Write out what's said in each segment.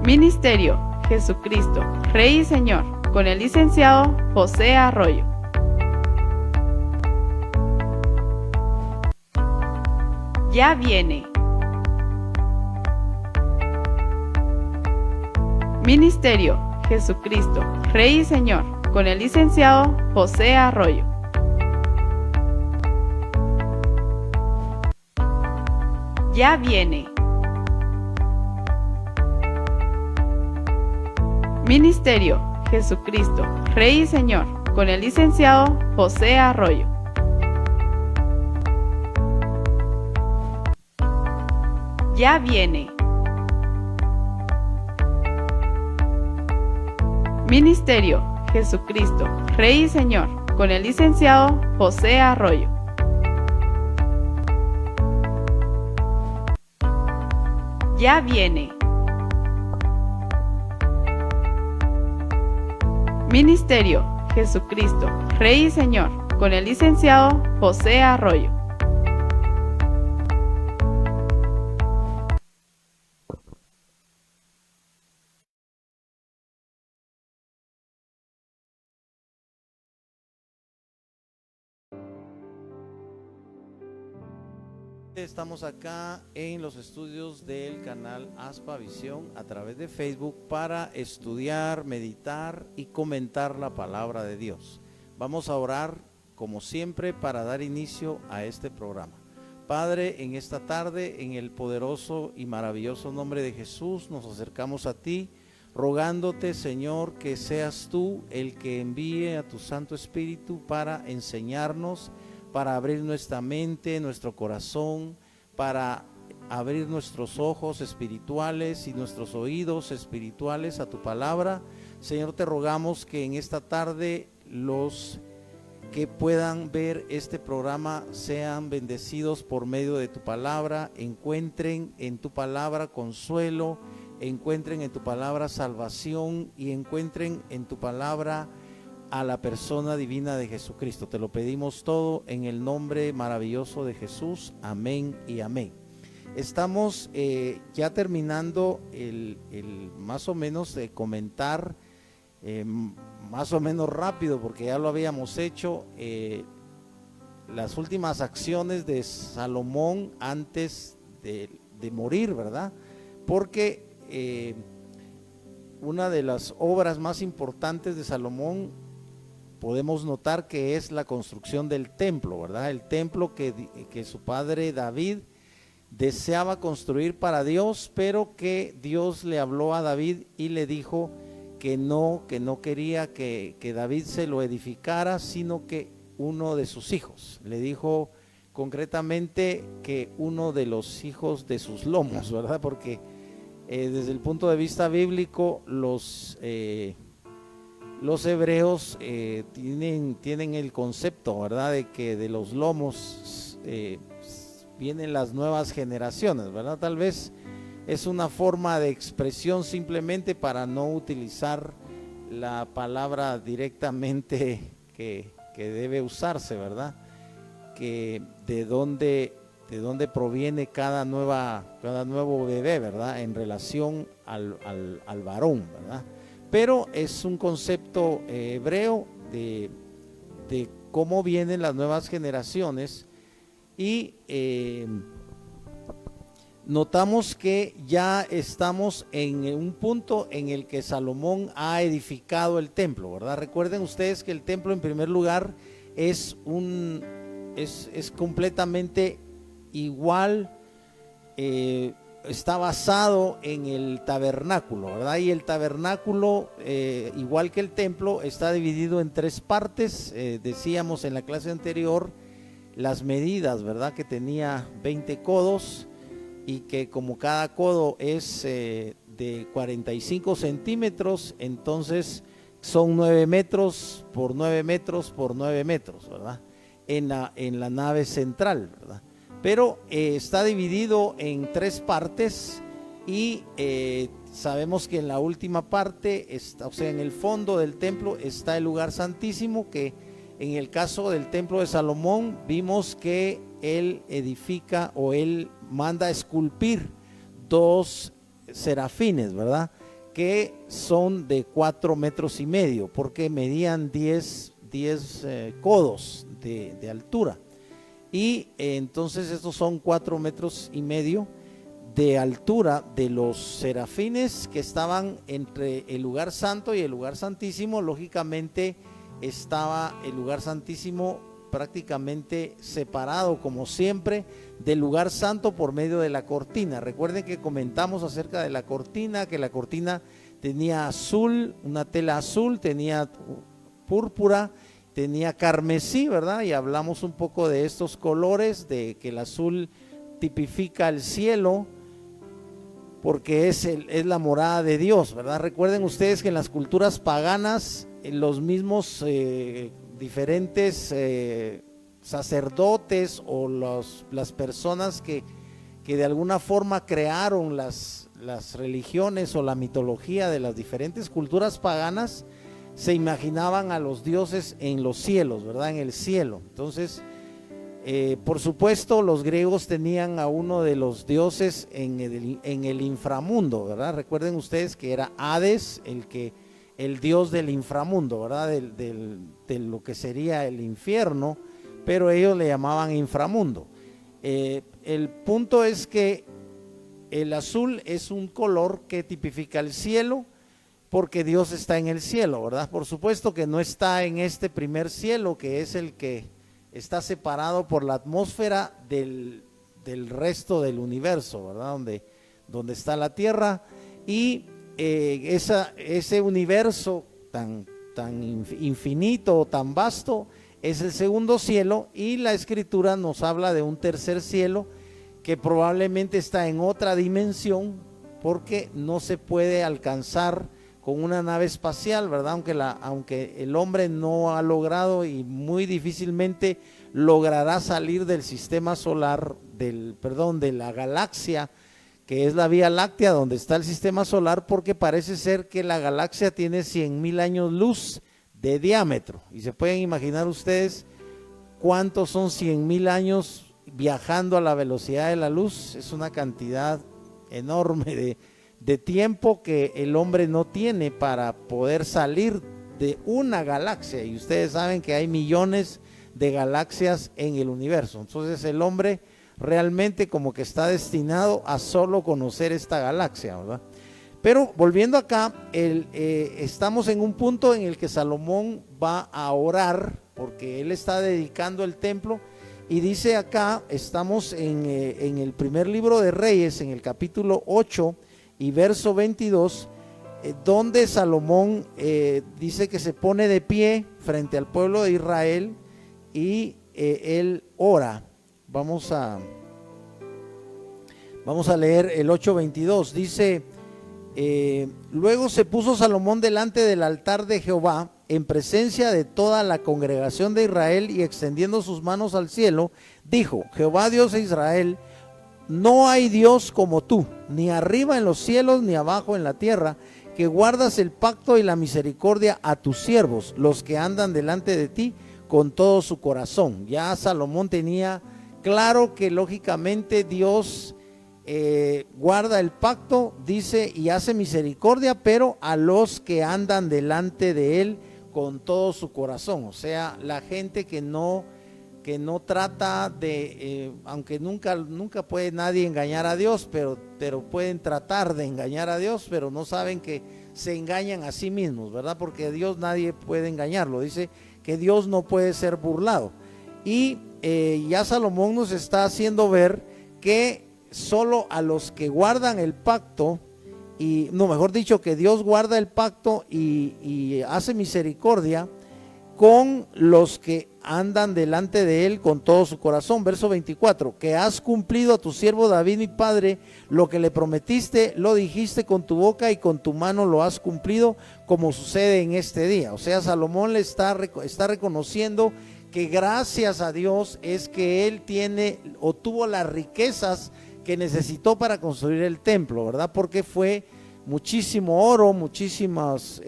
Ministerio Jesucristo, Rey y Señor, con el licenciado José Arroyo. Ya viene. Ministerio Jesucristo, Rey y Señor, con el licenciado José Arroyo. Ya viene. Ministerio Jesucristo, Rey y Señor, con el licenciado José Arroyo. Ya viene. Ministerio Jesucristo, Rey y Señor, con el licenciado José Arroyo. Ya viene. Ministerio Jesucristo, Rey y Señor, con el licenciado José Arroyo. Estamos acá en los estudios del canal Aspa Visión a través de Facebook para estudiar, meditar y comentar la palabra de Dios. Vamos a orar como siempre para dar inicio a este programa. Padre, en esta tarde, en el poderoso y maravilloso nombre de Jesús, nos acercamos a ti, rogándote, Señor, que seas tú el que envíe a tu Santo Espíritu para enseñarnos, para abrir nuestra mente, nuestro corazón, para abrir nuestros ojos espirituales y nuestros oídos espirituales a tu palabra. Señor, te rogamos que en esta tarde los que puedan ver este programa sean bendecidos por medio de tu palabra, encuentren en tu palabra consuelo, encuentren en tu palabra salvación y encuentren en tu palabra a la persona divina de Jesucristo. Te lo pedimos todo en el nombre maravilloso de Jesús. Amén y amén. Estamos ya terminando el más o menos de comentar, más o menos rápido porque ya lo habíamos hecho, las últimas acciones de Salomón antes de morir, ¿verdad? Porque una de las obras más importantes de Salomón podemos notar que es la construcción del templo, ¿verdad? El templo que su padre David deseaba construir para Dios, pero que Dios le habló a David y le dijo que no quería que David se lo edificara, sino que uno de sus hijos. Le dijo concretamente que uno de los hijos de sus lomos, ¿verdad? Porque desde el punto de vista bíblico los hebreos tienen el concepto, ¿verdad?, de que de los lomos vienen las nuevas generaciones, ¿verdad? Tal vez es una forma de expresión simplemente para no utilizar la palabra directamente que debe usarse, ¿verdad? Que de dónde proviene cada nuevo bebé, ¿verdad?, en relación al varón, ¿verdad? Pero es un concepto hebreo de cómo vienen las nuevas generaciones y notamos que ya estamos en un punto en el que Salomón ha edificado el templo, ¿verdad? Recuerden ustedes que el templo en primer lugar es completamente igual, está basado en el tabernáculo, ¿verdad? Y el tabernáculo, igual que el templo, está dividido en tres partes. Decíamos en la clase anterior las medidas, ¿verdad? Que tenía 20 codos y que como cada codo es de 45 centímetros, entonces son 9 metros por 9 metros por 9 metros, ¿verdad? En la nave central, ¿verdad? Pero está dividido en tres partes y sabemos que en la última parte, o sea, en el fondo del templo está el lugar santísimo, que en el caso del templo de Salomón vimos que él edifica o él manda a esculpir dos serafines, ¿verdad?, que son de 4,5 metros, porque medían 10 codos de altura. Y entonces estos son 4,5 metros de altura de los serafines que estaban entre el lugar santo y el lugar santísimo. Lógicamente estaba el lugar santísimo prácticamente separado, como siempre, del lugar santo por medio de la cortina. Recuerden que comentamos acerca de la cortina, que la cortina tenía azul, una tela azul, tenía púrpura, tenía carmesí, ¿verdad? Y hablamos un poco de estos colores, de que el azul tipifica el cielo, porque es la morada de Dios, ¿verdad? Recuerden ustedes que en las culturas paganas, los mismos diferentes sacerdotes o las personas que de alguna forma crearon las religiones o la mitología de las diferentes culturas paganas, se imaginaban a los dioses en los cielos, ¿verdad? En el cielo. Entonces, por supuesto, los griegos tenían a uno de los dioses en el inframundo, ¿verdad? Recuerden ustedes que era Hades, el dios del inframundo, ¿verdad? De lo que sería el infierno, pero ellos le llamaban inframundo. El punto es que el azul es un color que tipifica el cielo, porque Dios está en el cielo, ¿verdad? Por supuesto que no está en este primer cielo, que es el que está separado por la atmósfera del resto del universo, ¿verdad? Donde está la tierra, y ese universo tan infinito, tan vasto, es el segundo cielo, y la escritura nos habla de un tercer cielo que probablemente está en otra dimensión, porque no se puede alcanzar con una nave espacial, ¿verdad? Aunque el hombre no ha logrado y muy difícilmente logrará salir del sistema solar, de la galaxia, que es la Vía Láctea, donde está el sistema solar, porque parece ser que la galaxia tiene 100,000 años luz de diámetro. Y se pueden imaginar ustedes cuántos son 100,000 años viajando a la velocidad de la luz. Es una cantidad enorme de tiempo que el hombre no tiene para poder salir de una galaxia, y ustedes saben que hay millones de galaxias en el universo. Entonces el hombre realmente como que está destinado a solo conocer esta galaxia, ¿verdad? Pero volviendo acá, estamos en un punto en el que Salomón va a orar, porque él está dedicando el templo, y dice acá, estamos en el primer libro de Reyes, en el capítulo 8 y verso 22, donde Salomón dice que se pone de pie frente al pueblo de Israel y él ora. Vamos a leer el 8:22. Dice: luego se puso Salomón delante del altar de Jehová en presencia de toda la congregación de Israel, y extendiendo sus manos al cielo, dijo: Jehová Dios de Israel, no hay Dios como tú, ni arriba en los cielos, ni abajo en la tierra, que guardas el pacto y la misericordia a tus siervos, los que andan delante de ti con todo su corazón. Ya Salomón tenía claro que lógicamente Dios guarda el pacto, dice, y hace misericordia, pero a los que andan delante de él con todo su corazón. O sea, la gente que no trata de, aunque nunca puede nadie engañar a Dios, pero pueden tratar de engañar a Dios, pero no saben que se engañan a sí mismos, ¿verdad? Porque a Dios nadie puede engañarlo. Dice que Dios no puede ser burlado. Y ya Salomón nos está haciendo ver que solo a los que guardan el pacto, mejor dicho, que Dios guarda el pacto y hace misericordia con los que andan delante de él con todo su corazón. Verso 24: que has cumplido a tu siervo David mi padre lo que le prometiste, lo dijiste con tu boca y con tu mano lo has cumplido, como sucede en este día. O sea, Salomón le está reconociendo que gracias a Dios es que él tuvo las riquezas que necesitó para construir el templo, ¿verdad? Porque fue muchísimo oro, muchísimas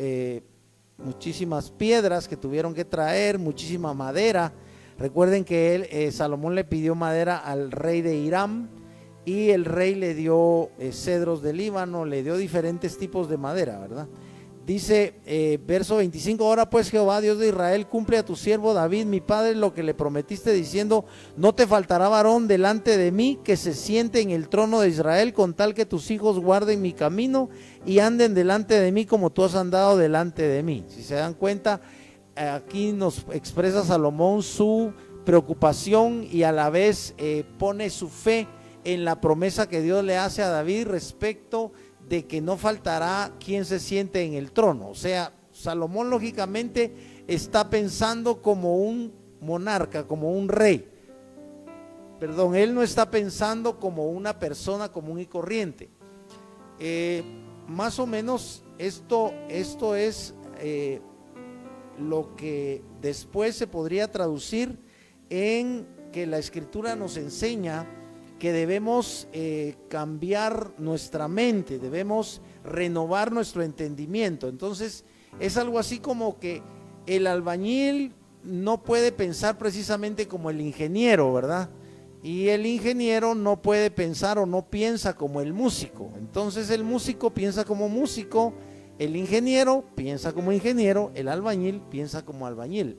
piedras que tuvieron que traer, muchísima madera. Recuerden que Salomón le pidió madera al rey de Hiram, y el rey le dio cedros de Líbano, le dio diferentes tipos de madera, ¿verdad? Dice, verso 25, ahora pues Jehová, Dios de Israel, cumple a tu siervo David, mi padre, lo que le prometiste diciendo, no te faltará varón delante de mí que se siente en el trono de Israel, con tal que tus hijos guarden mi camino y anden delante de mí como tú has andado delante de mí. Si se dan cuenta, aquí nos expresa Salomón su preocupación y a la vez pone su fe en la promesa que Dios le hace a David respecto de que no faltará quien se siente en el trono. O sea, Salomón lógicamente está pensando como un monarca, como un rey. Perdón, él no está pensando como una persona común y corriente. Más o menos esto es lo que después se podría traducir en que la Escritura nos enseña que debemos cambiar nuestra mente, debemos renovar nuestro entendimiento. Entonces es algo así como que el albañil no puede pensar precisamente como el ingeniero, ¿verdad? Y el ingeniero no puede pensar o no piensa como el músico. Entonces el músico piensa como músico, el ingeniero piensa como ingeniero, el albañil piensa como albañil.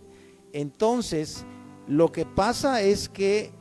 Entonces lo que pasa es que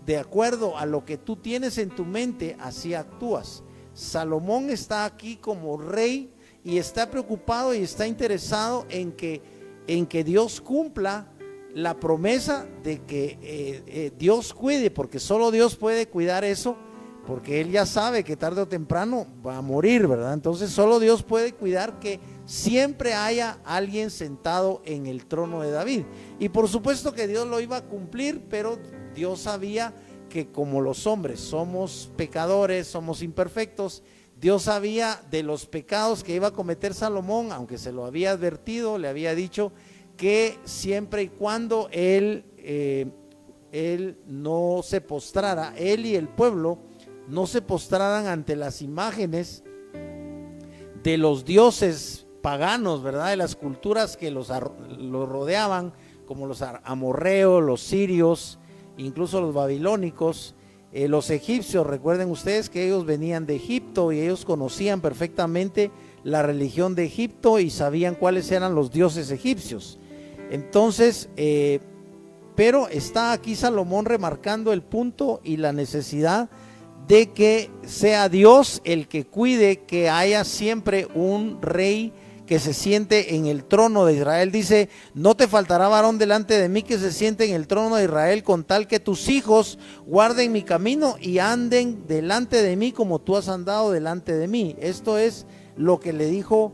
de acuerdo a lo que tú tienes en tu mente, así actúas. Salomón está aquí como rey y está preocupado y está interesado en que Dios cumpla la promesa de que Dios cuide, porque solo Dios puede cuidar eso, porque él ya sabe que tarde o temprano va a morir, ¿verdad? Entonces solo Dios puede cuidar que siempre haya alguien sentado en el trono de David. Y por supuesto que Dios lo iba a cumplir, pero Dios sabía que como los hombres somos pecadores, somos imperfectos, Dios sabía de los pecados que iba a cometer Salomón, aunque se lo había advertido, le había dicho que siempre y cuando él no se postrara, él y el pueblo no se postraran ante las imágenes de los dioses paganos, ¿verdad? De las culturas que los rodeaban, como los amorreos, los sirios, incluso los babilónicos, los egipcios. Recuerden ustedes que ellos venían de Egipto y ellos conocían perfectamente la religión de Egipto y sabían cuáles eran los dioses egipcios. Entonces, pero está aquí Salomón remarcando el punto y la necesidad de que sea Dios el que cuide que haya siempre un rey que se siente en el trono de Israel. Dice, no te faltará varón delante de mí que se siente en el trono de Israel, con tal que tus hijos guarden mi camino y anden delante de mí como tú has andado delante de mí. Esto es lo que le dijo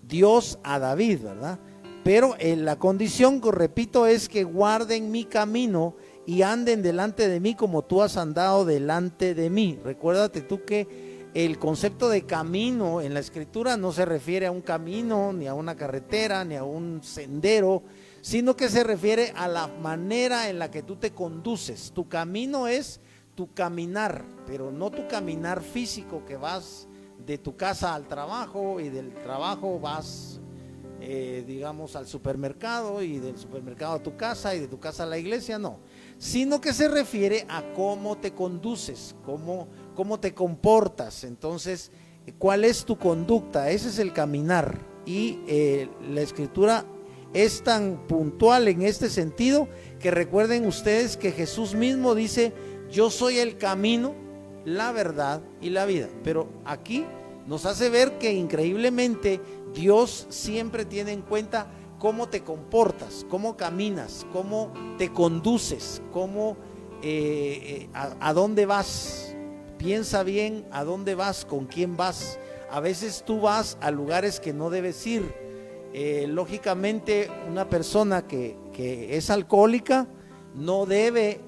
Dios a David, ¿verdad? Pero la condición, repito, es que guarden mi camino y anden delante de mí como tú has andado delante de mí. Recuérdate tú que el concepto de camino en la Escritura no se refiere a un camino, ni a una carretera, ni a un sendero, sino que se refiere a la manera en la que tú te conduces. Tu camino es tu caminar, pero no tu caminar físico, que vas de tu casa al trabajo y del trabajo vas digamos al supermercado y del supermercado a tu casa y de tu casa a la iglesia, no, sino que se refiere a cómo te conduces, cómo te comportas. Entonces, ¿cuál es tu conducta? Ese es el caminar. Y la Escritura es tan puntual en este sentido que recuerden ustedes que Jesús mismo dice, yo soy el camino, la verdad y la vida. Pero aquí nos hace ver que increíblemente Dios siempre tiene en cuenta cómo te comportas, cómo caminas, cómo te conduces, a dónde vas. Piensa bien a dónde vas, con quién vas. A veces tú vas a lugares que no debes ir. Lógicamente una persona que es alcohólica no debe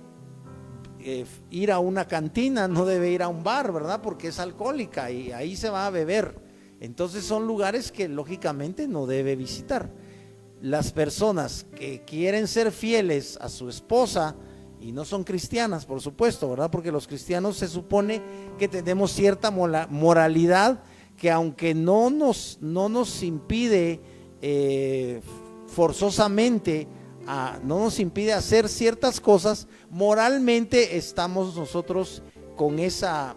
ir a una cantina, no debe ir a un bar, ¿verdad? Porque es alcohólica y ahí se va a beber. Entonces son lugares que lógicamente no debe visitar. Las personas que quieren ser fieles a su esposa y no son cristianas, por supuesto, ¿verdad? Porque los cristianos se supone que tenemos cierta moralidad que aunque no nos impide forzosamente no nos impide hacer ciertas cosas, moralmente estamos nosotros con esa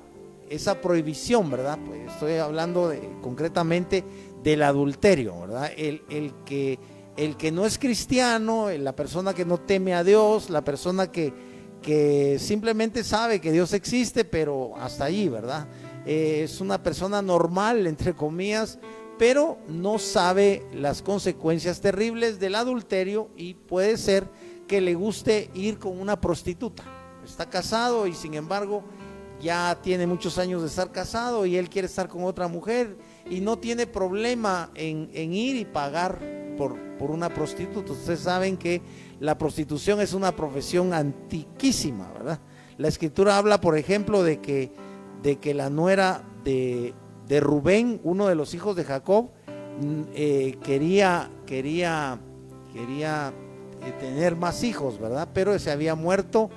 prohibición, ¿verdad? Pues estoy hablando concretamente del adulterio, ¿verdad? El que no es cristiano, la persona que no teme a Dios, la persona que simplemente sabe que Dios existe, pero hasta allí, ¿verdad? Es una persona normal, entre comillas, pero no sabe las consecuencias terribles del adulterio y puede ser que le guste ir con una prostituta. Está casado y sin embargo ya tiene muchos años de estar casado y él quiere estar con otra mujer y no tiene problema en ir y pagar por una prostituta. Ustedes saben que la prostitución es una profesión antiquísima, ¿verdad? La escritura habla, por ejemplo, de que la nuera de Rubén, uno de los hijos de Jacob, quería tener más hijos, ¿verdad? Pero se había muerto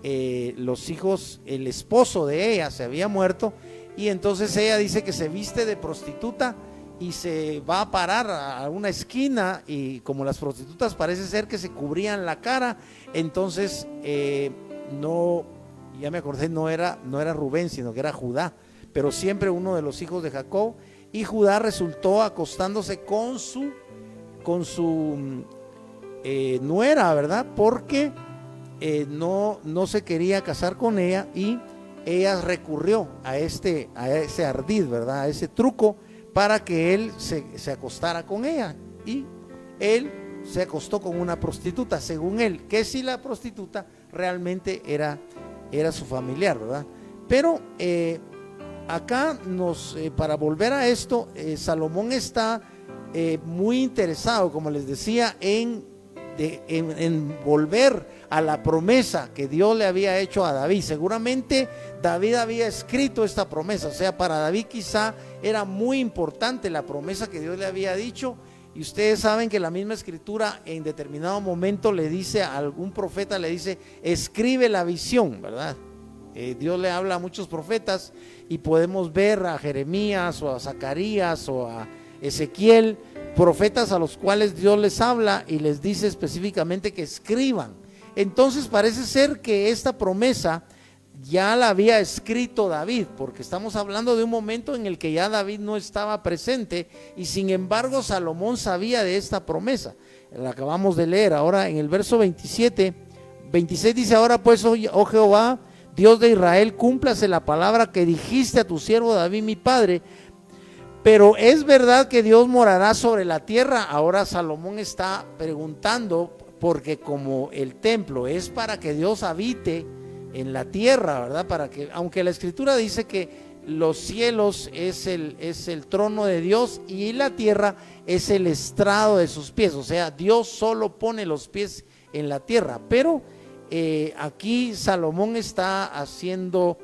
los hijos, el esposo de ella se había muerto, y entonces ella dice que se viste de prostituta y se va a parar a una esquina, y como las prostitutas parece ser que se cubrían la cara, entonces ya me acordé, no era Rubén, sino que era Judá, pero siempre uno de los hijos de Jacob, y Judá resultó acostándose con su nuera, ¿verdad? Porque no se quería casar con ella, y ella recurrió a ese ardid, ¿verdad? A ese truco para que él se acostara con ella, y él se acostó con una prostituta, según él, que si la prostituta realmente era su familiar, ¿verdad? Pero acá para volver a esto, Salomón está muy interesado, como les decía, en volver a la promesa que Dios le había hecho a David. Seguramente David había escrito esta promesa, o sea, para David quizá era muy importante la promesa que Dios le había dicho. Y ustedes saben que la misma escritura en determinado momento le dice a algún profeta, le dice, escribe la visión, ¿verdad? Dios le habla a muchos profetas, y podemos ver a Jeremías o a Zacarías o a Ezequiel, profetas a los cuales Dios les habla y les dice específicamente que escriban. Entonces parece ser que esta promesa ya la había escrito David, porque estamos hablando de un momento en el que ya David no estaba presente, y sin embargo Salomón sabía de esta promesa. La acabamos de leer ahora en el verso 26 dice, ahora pues, oh Jehová, Dios de Israel, cúmplase la palabra que dijiste a tu siervo David mi padre. Pero es verdad que Dios morará sobre la tierra. Ahora Salomón está preguntando, porque como el templo es para que Dios habite en la tierra, ¿verdad? Para que, aunque la escritura dice que los cielos es el trono de Dios y la tierra es el estrado de sus pies, o sea, Dios solo pone los pies en la tierra, pero aquí Salomón está haciendo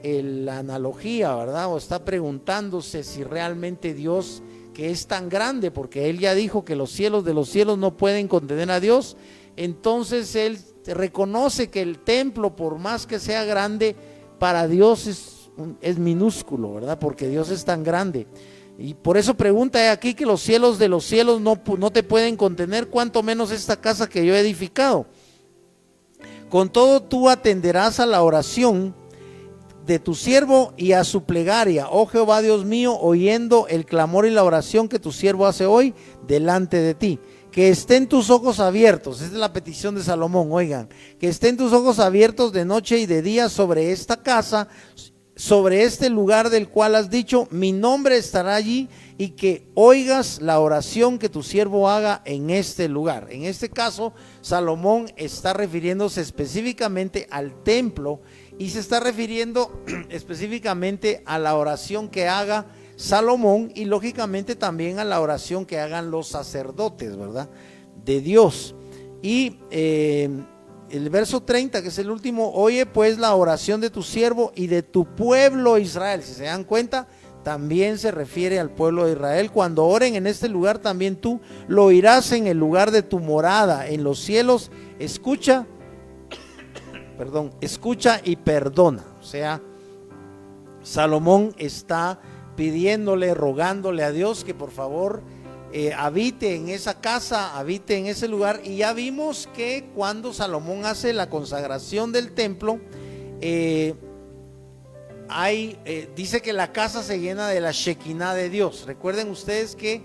la analogía, ¿verdad? O está preguntándose si realmente Dios, que es tan grande, porque él ya dijo que los cielos de los cielos no pueden contener a Dios, entonces él reconoce que el templo, por más que sea grande, para Dios es minúsculo, ¿verdad? Porque Dios es tan grande. Y por eso pregunta aquí que los cielos de los cielos no te pueden contener, cuanto menos esta casa que yo he edificado. Con todo tú atenderás a la oración de tu siervo y a su plegaria, oh Jehová Dios mío, oyendo el clamor y la oración que tu siervo hace hoy delante de ti. Que estén tus ojos abiertos, esta es la petición de Salomón, oigan, que estén tus ojos abiertos de noche y de día sobre esta casa, sobre este lugar del cual has dicho, mi nombre estará allí, y que oigas la oración que tu siervo haga en este lugar. En este caso, Salomón está refiriéndose específicamente al templo, y se está refiriendo específicamente a la oración que haga Salomón, y lógicamente también a la oración que hagan los sacerdotes, ¿verdad? De Dios. Y el verso 30, que es el último, oye pues la oración de tu siervo y de tu pueblo Israel. Si se dan cuenta, también se refiere al pueblo de Israel. Cuando oren en este lugar, también tú lo oirás en el lugar de tu morada, en los cielos. Escucha y perdona. O sea, Salomón está pidiéndole, rogándole a Dios que por favor habite en esa casa, habite en ese lugar. Y ya vimos que cuando Salomón hace la consagración del templo, dice que la casa se llena de la Shekinah de Dios. Recuerden ustedes que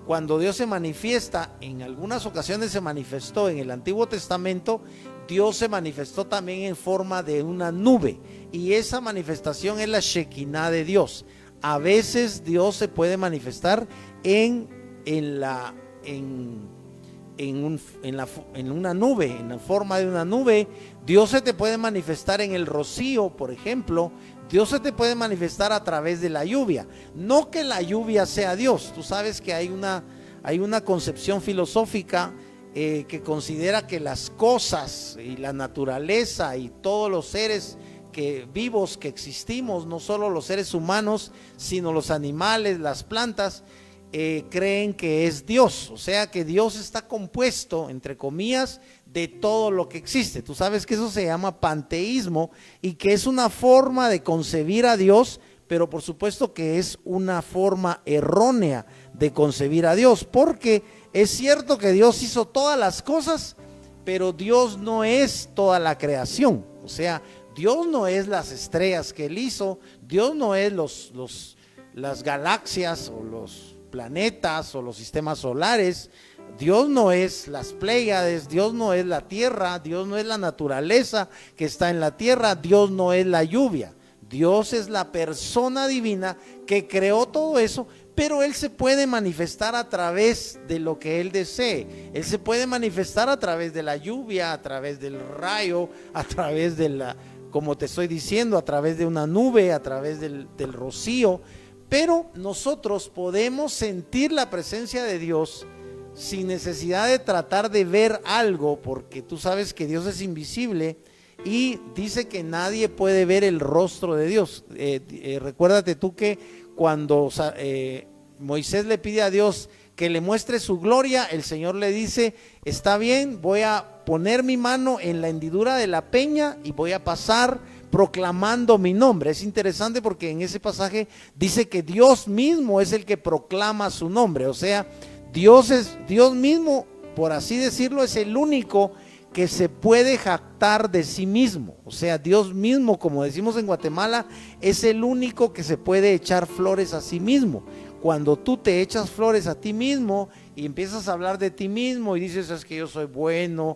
cuando Dios se manifiesta, en algunas ocasiones se manifestó en el Antiguo Testamento, Dios se manifestó también en forma de una nube, y esa manifestación es la Shekinah de Dios. A veces Dios se puede manifestar en una nube, en la forma de una nube. Dios se te puede manifestar en el rocío, por ejemplo. Dios se te puede manifestar a través de la lluvia. No que la lluvia sea Dios. Tú sabes que hay una concepción filosófica que considera que las cosas y la naturaleza y todos los seres vivos que existimos, no solo los seres humanos, sino los animales, las plantas, creen que es Dios. O sea que Dios está compuesto, entre comillas, de todo lo que existe. Tú sabes que eso se llama panteísmo, y que es una forma de concebir a Dios, pero por supuesto que es una forma errónea de concebir a Dios, porque es cierto que Dios hizo todas las cosas, pero Dios no es toda la creación. O sea, Dios no es las estrellas que Él hizo, Dios no es las galaxias o los planetas o los sistemas solares, Dios no es las Pléyades, Dios no es la tierra, Dios no es la naturaleza que está en la tierra, Dios no es la lluvia. Dios es la persona divina que creó todo eso, pero Él se puede manifestar a través de lo que Él desee. Él se puede manifestar a través de la lluvia, a través del rayo, a través de como te estoy diciendo, a través de una nube, a través del rocío. Pero nosotros podemos sentir la presencia de Dios sin necesidad de tratar de ver algo, porque tú sabes que Dios es invisible y dice que nadie puede ver el rostro de Dios. Recuérdate tú que cuando Moisés le pide a Dios que le muestre su gloria, el Señor le dice: está bien, voy a poner mi mano en la hendidura de la peña y voy a pasar proclamando mi nombre. Es interesante porque en ese pasaje dice que Dios mismo es el que proclama su nombre. O sea, Dios mismo, por así decirlo, es el único que se puede jactar de sí mismo. O sea, Dios mismo, como decimos en Guatemala, es el único que se puede echar flores a sí mismo. Cuando tú te echas flores a ti mismo y empiezas a hablar de ti mismo y dices: es que yo soy bueno,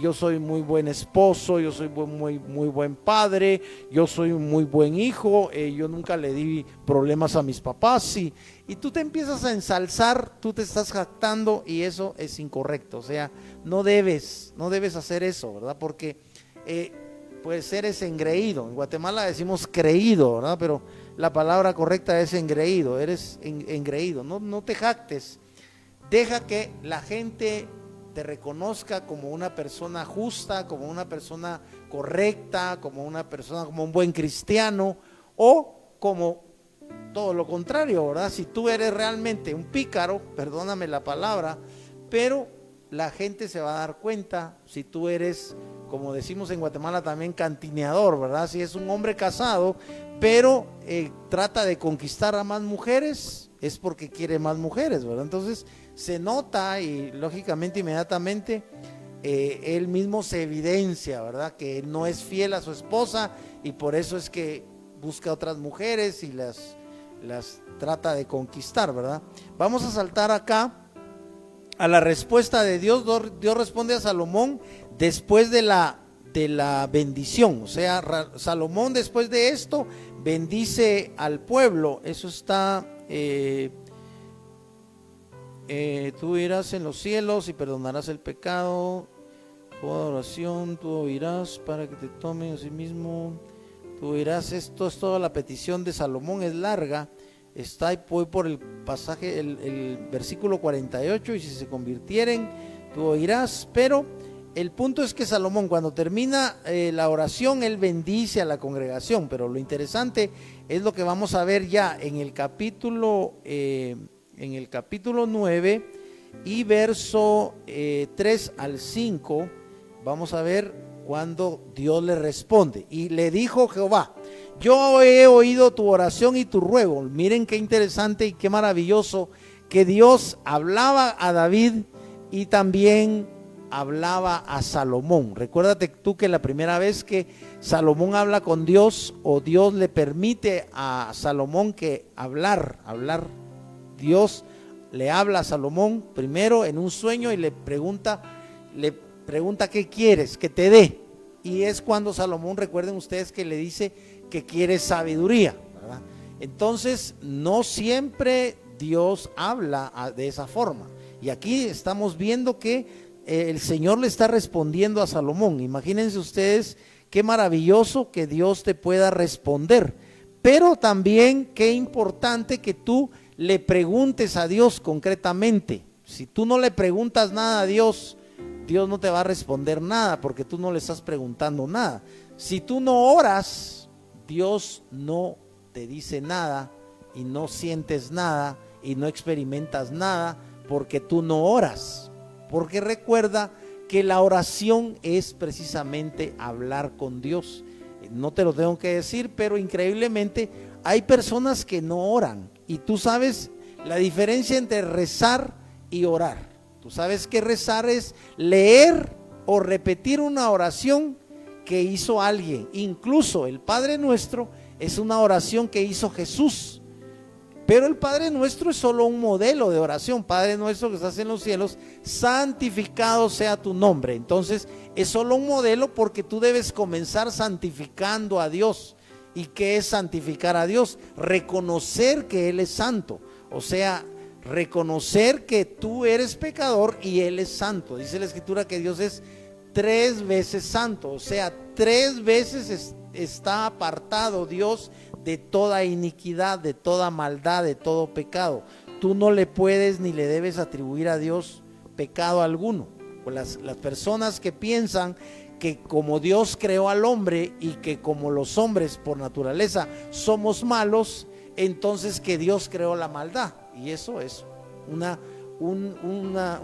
yo soy muy buen esposo, yo soy muy buen padre, yo soy un muy buen hijo, yo nunca le di problemas a mis papás, y tú te empiezas a ensalzar, tú te estás jactando, y eso es incorrecto. O sea, no debes hacer eso, ¿verdad? Porque pues eres engreído. En Guatemala decimos creído, ¿verdad? Pero la palabra correcta es engreído. Eres engreído. No te jactes. Deja que la gente te reconozca como una persona justa, como una persona correcta, como una persona, como un buen cristiano, o como todo lo contrario, ¿verdad? Si tú eres realmente un pícaro, perdóname la palabra, pero la gente se va a dar cuenta. Si tú eres, como decimos en Guatemala también, cantineador, ¿verdad? Si es un hombre casado, pero trata de conquistar a más mujeres, es porque quiere más mujeres, ¿verdad? Entonces se nota, y lógicamente inmediatamente él mismo se evidencia, ¿verdad? Que no es fiel a su esposa, y por eso es que busca otras mujeres y las trata de conquistar, ¿verdad? Vamos a saltar acá a la respuesta de Dios. Dios responde a Salomón después de la bendición. O sea, Salomón después de esto bendice al pueblo. Eso está, tú irás en los cielos y perdonarás el pecado. Toda oración tú oirás para que te tomen a sí mismo. Tú oirás. Esto es toda la petición de Salomón, es larga. Está ahí, voy por el pasaje, el versículo 48, y si se convirtieren, tú oirás. Pero el punto es que Salomón, cuando termina la oración, él bendice a la congregación. Pero lo interesante es lo que vamos a ver ya en el capítulo 9 y verso 3 al 5. Vamos a ver cuando Dios le responde. Y le dijo Jehová: yo he oído tu oración y tu ruego. Miren qué interesante y qué maravilloso que Dios hablaba a David y también hablaba a Salomón. Recuérdate tú que la primera vez que Salomón habla con Dios, o Dios le permite a Salomón que hablar, Dios le habla a Salomón primero en un sueño y le pregunta qué quieres que te dé. Y es cuando Salomón, recuerden ustedes, que le dice que quiere sabiduría, ¿verdad? Entonces no siempre Dios habla de esa forma. Y aquí estamos viendo que el Señor le está respondiendo a Salomón. Imagínense ustedes qué maravilloso que Dios te pueda responder, pero también qué importante que tú le preguntes a Dios concretamente. Si tú no le preguntas nada a Dios, Dios no te va a responder nada, porque tú no le estás preguntando nada. Si tú no oras, Dios no te dice nada y no sientes nada y no experimentas nada, porque tú no oras. Porque recuerda que la oración es precisamente hablar con Dios. No te lo tengo que decir, pero increíblemente hay personas que no oran. Y tú sabes la diferencia entre rezar y orar. Tú sabes que rezar es leer o repetir una oración que hizo alguien. Incluso el Padre Nuestro es una oración que hizo Jesús. Pero el Padre Nuestro es solo un modelo de oración. Padre nuestro que estás en los cielos, santificado sea tu nombre. Entonces es solo un modelo, porque tú debes comenzar santificando a Dios. ¿Y qué es santificar a Dios? Reconocer que Él es santo. O sea, reconocer que tú eres pecador y Él es santo. Dice la Escritura que Dios es 3 veces santo. O sea, 3 veces está apartado Dios de toda iniquidad, de toda maldad, de todo pecado. Tú no le puedes ni le debes atribuir a Dios pecado alguno. Pues las personas que piensan que como Dios creó al hombre y que como los hombres por naturaleza somos malos, entonces que Dios creó la maldad. Y eso es un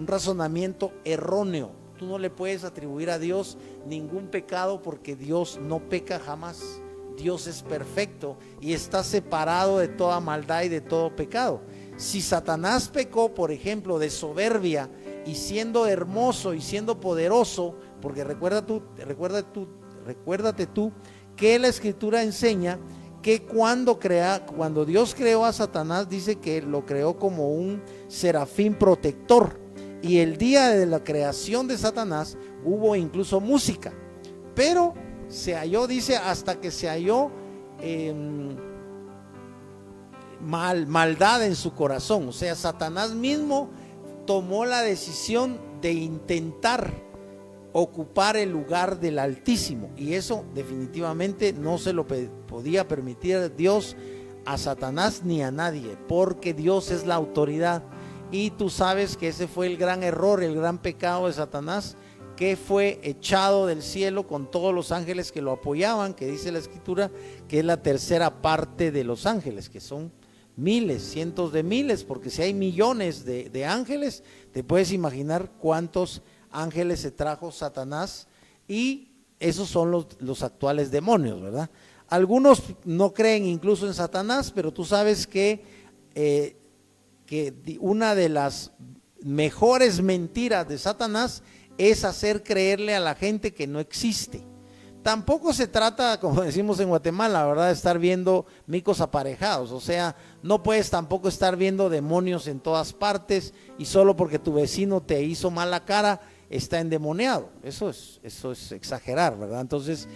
razonamiento erróneo. Tú no le puedes atribuir a Dios ningún pecado, porque Dios no peca jamás. Dios es perfecto y está separado de toda maldad y de todo pecado. Si Satanás pecó, por ejemplo, de soberbia, y siendo hermoso y siendo poderoso, porque recuérdate tú que la Escritura enseña que cuando Dios creó a Satanás, dice que lo creó como un serafín protector. Y el día de la creación de Satanás hubo incluso música, pero se halló, dice, hasta que se halló maldad en su corazón. O sea, Satanás mismo tomó la decisión de intentar ocupar el lugar del Altísimo, y eso definitivamente no se lo podía permitir Dios a Satanás ni a nadie, porque Dios es la autoridad. Y tú sabes que ese fue el gran error, el gran pecado de Satanás, que fue echado del cielo con todos los ángeles que lo apoyaban, que dice la Escritura que es la tercera parte de los ángeles, que son miles, cientos de miles, porque si hay millones de ángeles, te puedes imaginar cuántos ángeles se trajo Satanás, y esos son los actuales demonios, ¿verdad? Algunos no creen incluso en Satanás, pero tú sabes que una de las mejores mentiras de Satanás es hacer creerle a la gente que no existe. Tampoco se trata, como decimos en Guatemala, ¿verdad?, de estar viendo micos aparejados. O sea, no puedes tampoco estar viendo demonios en todas partes, y solo porque tu vecino te hizo mala cara está endemoniado. Eso es exagerar, ¿verdad? Entonces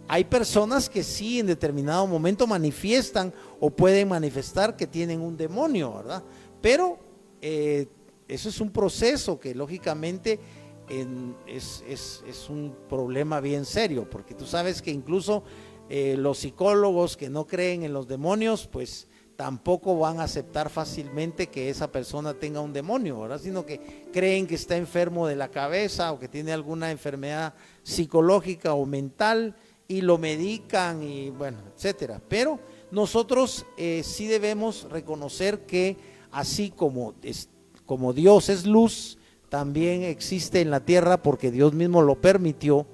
hay personas que sí en determinado momento manifiestan o pueden manifestar que tienen un demonio, ¿verdad? Pero eso es un proceso que lógicamente es un problema bien serio, porque tú sabes que incluso los psicólogos que no creen en los demonios, pues tampoco van a aceptar fácilmente que esa persona tenga un demonio, ¿verdad? Sino que creen que está enfermo de la cabeza o que tiene alguna enfermedad psicológica o mental, y lo medican y bueno, etcétera. Pero nosotros sí debemos reconocer que así como Dios es luz, también existe en la tierra, porque Dios mismo lo permitió,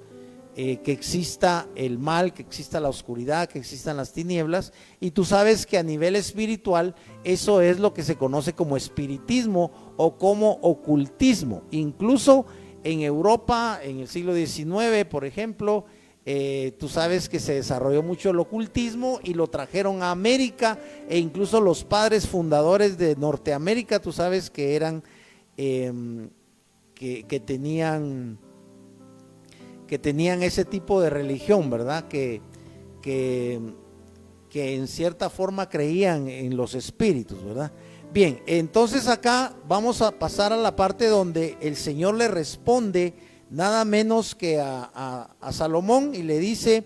que exista el mal, que exista la oscuridad, que existan las tinieblas, y tú sabes que a nivel espiritual eso es lo que se conoce como espiritismo o como ocultismo. Incluso en Europa, en el siglo XIX, por ejemplo, tú sabes que se desarrolló mucho el ocultismo y lo trajeron a América, e incluso los padres fundadores de Norteamérica, tú sabes que eran, que tenían ese tipo de religión, ¿verdad? Que en cierta forma creían en los espíritus, ¿verdad? Bien, entonces acá vamos a pasar a la parte donde el Señor le responde nada menos que a Salomón y le dice: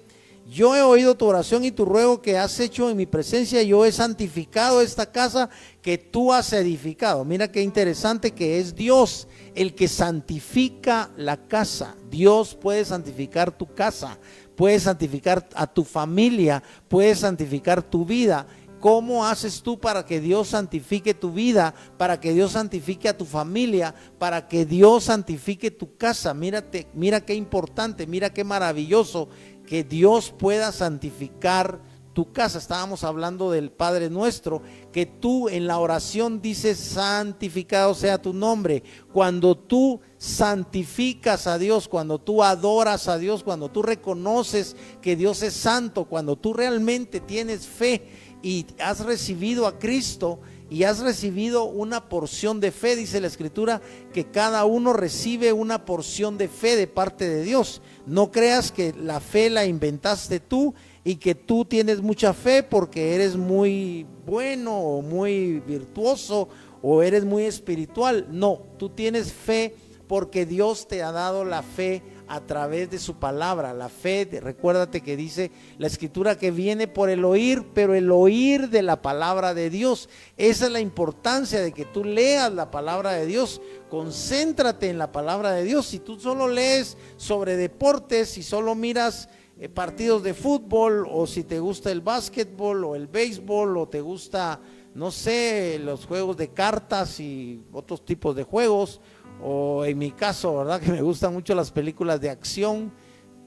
yo he oído tu oración y tu ruego que has hecho en mi presencia, yo he santificado esta casa que tú has edificado. Mira qué interesante que es Dios el que santifica la casa. Dios puede santificar tu casa, puede santificar a tu familia, puede santificar tu vida. ¿Cómo haces tú para que Dios santifique tu vida, para que Dios santifique a tu familia, para que Dios santifique tu casa? Mira qué importante, mira qué maravilloso que Dios pueda santificar tu casa. Estábamos hablando del Padre Nuestro, que tú en la oración dices: santificado sea tu nombre. Cuando tú santificas a Dios, cuando tú adoras a Dios, cuando tú reconoces que Dios es santo, cuando tú realmente tienes fe y has recibido a Cristo y has recibido una porción de fe, dice la Escritura que cada uno recibe una porción de fe de parte de Dios. No creas que la fe la inventaste tú y que tú tienes mucha fe porque eres muy bueno o muy virtuoso o eres muy espiritual. No, tú tienes fe porque Dios te ha dado la fe a través de su palabra. La fe, recuérdate que dice la Escritura que viene por el oír, pero el oír de la palabra de Dios. Esa es la importancia de que tú leas la palabra de Dios. Concéntrate en la palabra de Dios. Si tú solo lees sobre deportes, si solo miras partidos de fútbol, o si te gusta el básquetbol o el béisbol, o te gusta, no sé, los juegos de cartas y otros tipos de juegos, o en mi caso, ¿verdad?, que me gustan mucho las películas de acción,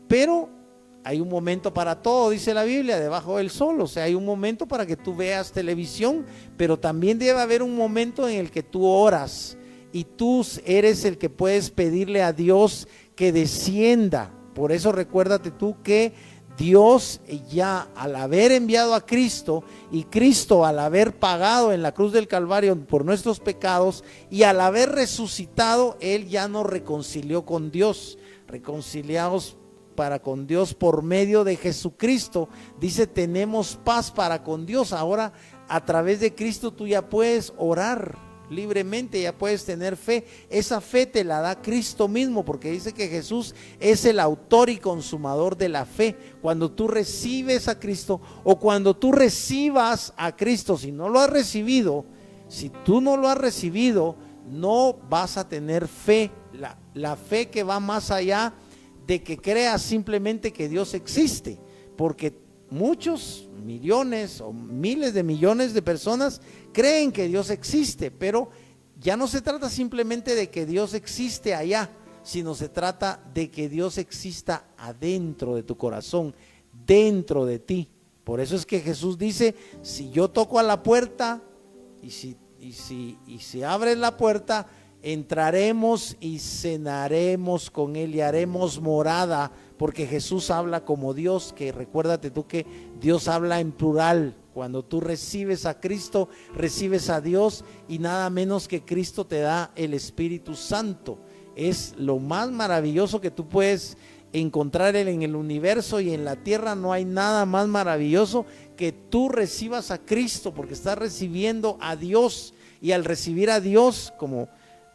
pero hay un momento para todo, dice la Biblia, debajo del sol. O sea, hay un momento para que tú veas televisión, pero también debe haber un momento en el que tú oras, y tú eres el que puedes pedirle a Dios que descienda. Por eso recuérdate tú que Dios, ya al haber enviado a Cristo, y Cristo al haber pagado en la cruz del Calvario por nuestros pecados, y al haber resucitado, Él ya nos reconcilió con Dios, reconciliados para con Dios por medio de Jesucristo. Dice: tenemos paz para con Dios. Ahora, a través de Cristo tú ya puedes orar libremente, ya puedes tener fe. Esa fe te la da Cristo mismo, porque dice que Jesús es el autor y consumador de la fe. Cuando tú recibes a Cristo, o cuando tú recibas a Cristo, si no lo has recibido, si tú no lo has recibido, no vas a tener fe. La fe que va más allá de que creas simplemente que Dios existe, porque muchos millones o miles de millones de personas creen que Dios existe, pero ya no se trata simplemente de que Dios existe allá, sino se trata de que Dios exista adentro de tu corazón, dentro de ti. Por eso es que Jesús dice: si yo toco a la puerta y si abres la puerta, entraremos y cenaremos con Él y haremos morada. Porque Jesús habla como Dios, que recuérdate tú que Dios habla en plural. Cuando tú recibes a Cristo, recibes a Dios, y nada menos que Cristo te da el Espíritu Santo. Es lo más maravilloso que tú puedes encontrar en el universo, y en la tierra no hay nada más maravilloso que tú recibas a Cristo, porque estás recibiendo a Dios. Y al recibir a Dios, como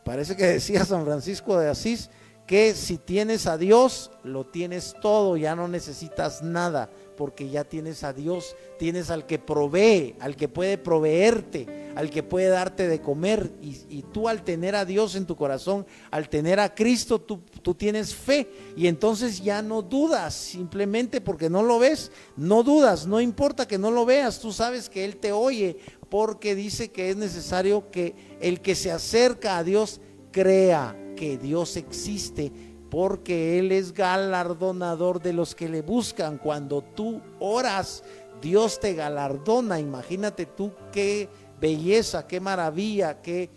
parece que decía San Francisco de Asís, que si tienes a Dios, lo tienes todo, ya no necesitas nada, porque ya tienes a Dios, tienes al que provee, al que puede proveerte, al que puede darte de comer, y tú al tener a Dios en tu corazón, al tener a Cristo, tú tienes fe, y entonces ya no dudas, simplemente porque no lo ves, no dudas, no importa que no lo veas, tú sabes que Él te oye, porque dice que es necesario que el que se acerca a Dios crea que Dios existe, porque Él es galardonador de los que le buscan. Cuando tú oras, Dios te galardona. Imagínate tú qué belleza, qué maravilla, qué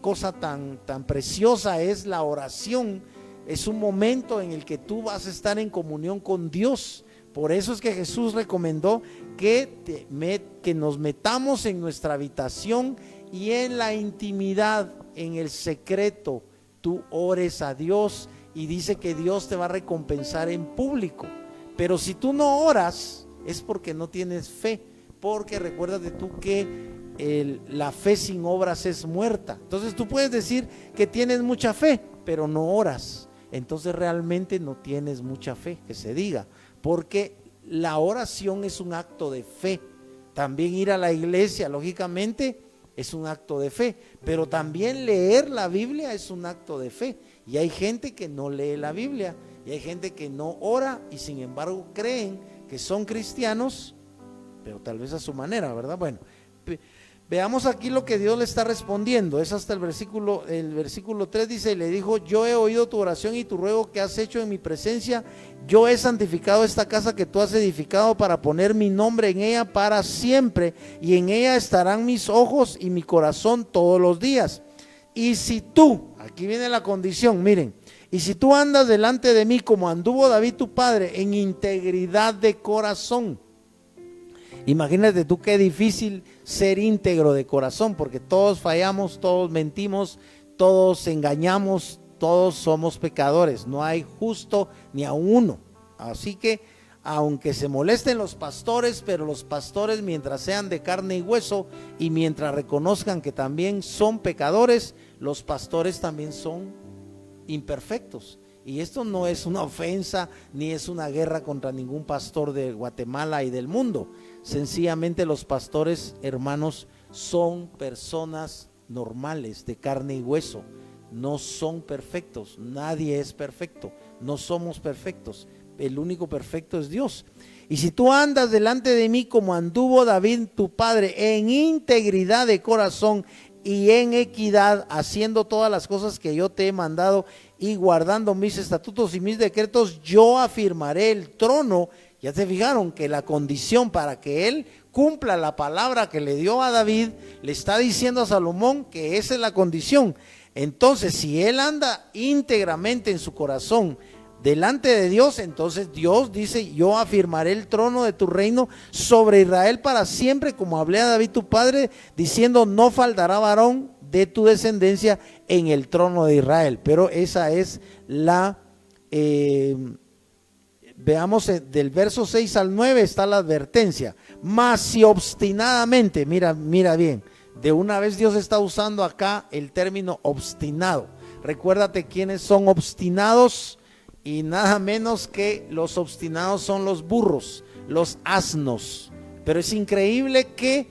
cosa tan preciosa es la oración. Es un momento en el que tú vas a estar en comunión con Dios. Por eso es que Jesús recomendó que nos metamos en nuestra habitación y en la intimidad, en el secreto, tú ores a Dios, y dice que Dios te va a recompensar en público. Pero si tú no oras, es porque no tienes fe, porque recuérdate tú que la fe sin obras es muerta. Entonces tú puedes decir que tienes mucha fe, pero no oras. Entonces realmente no tienes mucha fe, que se diga, porque la oración es un acto de fe. También ir a la iglesia, lógicamente, es un acto de fe, pero también leer la Biblia es un acto de fe. Y hay gente que no lee la Biblia, y hay gente que no ora, y sin embargo creen que son cristianos, pero tal vez a su manera, ¿verdad? Bueno, veamos aquí lo que Dios le está respondiendo. Es hasta el versículo 3, dice: y le dijo: yo he oído tu oración y tu ruego que has hecho en mi presencia. Yo he santificado esta casa que tú has edificado para poner mi nombre en ella para siempre, y en ella estarán mis ojos y mi corazón todos los días. Y si tú, aquí viene la condición, miren, y si tú andas delante de mí como anduvo David tu padre, en integridad de corazón. Imagínate tú qué difícil ser íntegro de corazón, porque todos fallamos, todos mentimos, todos engañamos, todos somos pecadores, no hay justo ni a uno. Así que aunque se molesten los pastores, pero los pastores, mientras sean de carne y hueso y mientras reconozcan que también son pecadores, los pastores también son imperfectos. Y esto no es una ofensa ni es una guerra contra ningún pastor de Guatemala y del mundo. Sencillamente los pastores, hermanos, son personas normales de carne y hueso. No son perfectos, nadie es perfecto, no somos perfectos. El único perfecto es Dios. Y si tú andas delante de mí como anduvo David tu padre, en integridad de corazón y en equidad, haciendo todas las cosas que yo te he mandado y guardando mis estatutos y mis decretos, yo afirmaré el trono. Ya se fijaron que la condición para que él cumpla la palabra que le dio a David, le está diciendo a Salomón que esa es la condición. Entonces, si él anda íntegramente en su corazón delante de Dios, entonces Dios dice: yo afirmaré el trono de tu reino sobre Israel para siempre, como hablé a David tu padre, diciendo: no faltará varón de tu descendencia en el trono de Israel. Pero esa es la veamos del verso 6 al 9 está la advertencia. Mas si obstinadamente, mira bien, de una vez Dios está usando acá el término obstinado. Recuérdate quiénes son obstinados, y nada menos que los obstinados son los burros, los asnos. Pero es increíble que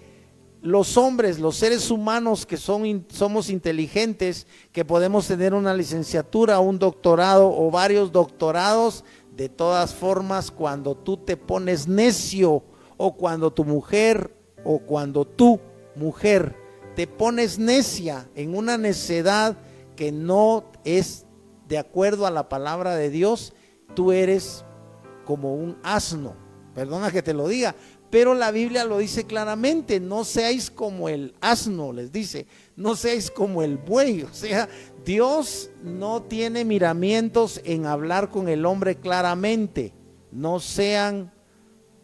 los hombres, los seres humanos que somos inteligentes, que podemos tener una licenciatura, un doctorado o varios doctorados, de todas formas, cuando tú te pones necio, o cuando tu mujer, o cuando tu mujer te pones necia en una necedad que no es de acuerdo a la palabra de Dios, tú eres como un asno. Perdona que te lo diga, pero la Biblia lo dice claramente: no seáis como el asno, les dice, no seáis como el buey. O sea, Dios no tiene miramientos en hablar con el hombre claramente. No sean,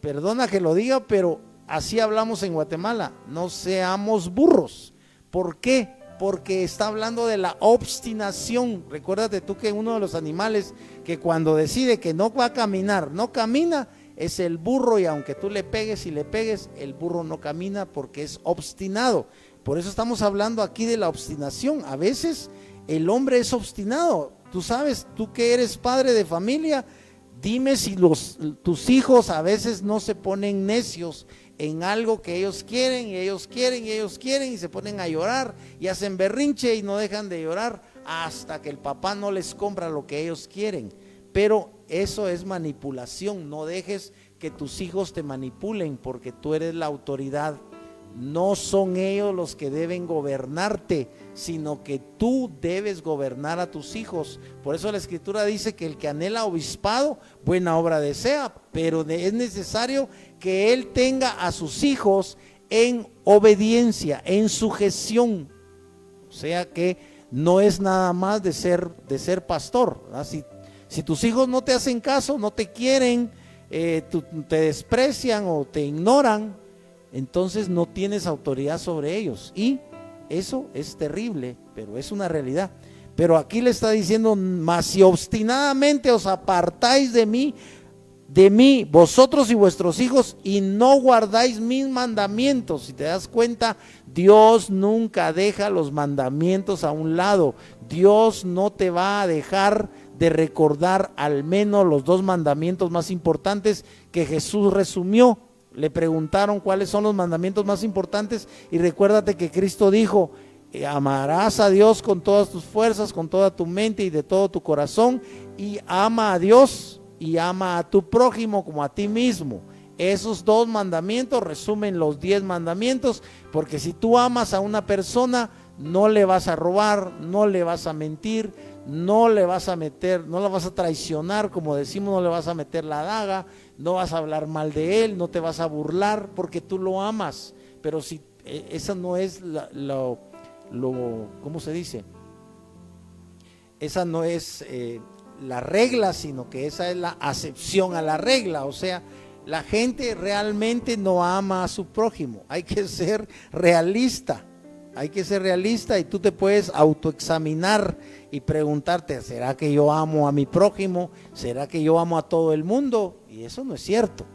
perdona que lo diga, pero así hablamos en Guatemala, no seamos burros. ¿Por qué? Porque está hablando de la obstinación. Recuérdate tú que uno de los animales que cuando decide que no va a caminar, no camina, es el burro, y aunque tú le pegues y le pegues, el burro no camina porque es obstinado. Por eso estamos hablando aquí de la obstinación. A veces el hombre es obstinado. Tú sabes, tú que eres padre de familia, dime si tus hijos a veces no se ponen necios en algo que ellos quieren, y ellos quieren, y ellos quieren, y se ponen a llorar, y hacen berrinche y no dejan de llorar hasta que el papá no les compra lo que ellos quieren. Pero eso es manipulación. No dejes que tus hijos te manipulen, porque tú eres la autoridad, No son ellos los que deben gobernarte, sino que tú debes gobernar a tus hijos. Por eso la Escritura dice que el que anhela obispado, buena obra desea, pero es necesario que él tenga a sus hijos en obediencia, en sujeción. O sea que no es nada más de ser pastor, ¿verdad? Si tus hijos no te hacen caso, no te quieren, te desprecian o te ignoran, entonces no tienes autoridad sobre ellos, y eso es terrible, pero es una realidad. Pero aquí le está diciendo: mas si obstinadamente os apartáis de mí, vosotros y vuestros hijos, y no guardáis mis mandamientos. Si te das cuenta, Dios nunca deja los mandamientos a un lado. Dios no te va a dejar de recordar al menos los 2 mandamientos más importantes que Jesús resumió. Le preguntaron cuáles son los mandamientos más importantes, y recuérdate que Cristo dijo: amarás a Dios con todas tus fuerzas, con toda tu mente y de todo tu corazón, y ama a Dios y ama a tu prójimo como a ti mismo. Esos 2 mandamientos resumen los 10 mandamientos, porque si tú amas a una persona, no le vas a robar, no le vas a mentir, no la vas a traicionar, como decimos, no le vas a meter la daga, no vas a hablar mal de él, no te vas a burlar, porque tú lo amas. Pero si esa no es ¿cómo se dice? Esa no es la regla, sino que esa es la acepción a la regla. O sea, la gente realmente no ama a su prójimo. Hay que ser realista. Y tú te puedes autoexaminar y preguntarte: ¿será que yo amo a mi prójimo? ¿Será que yo amo a todo el mundo? Y eso no es cierto.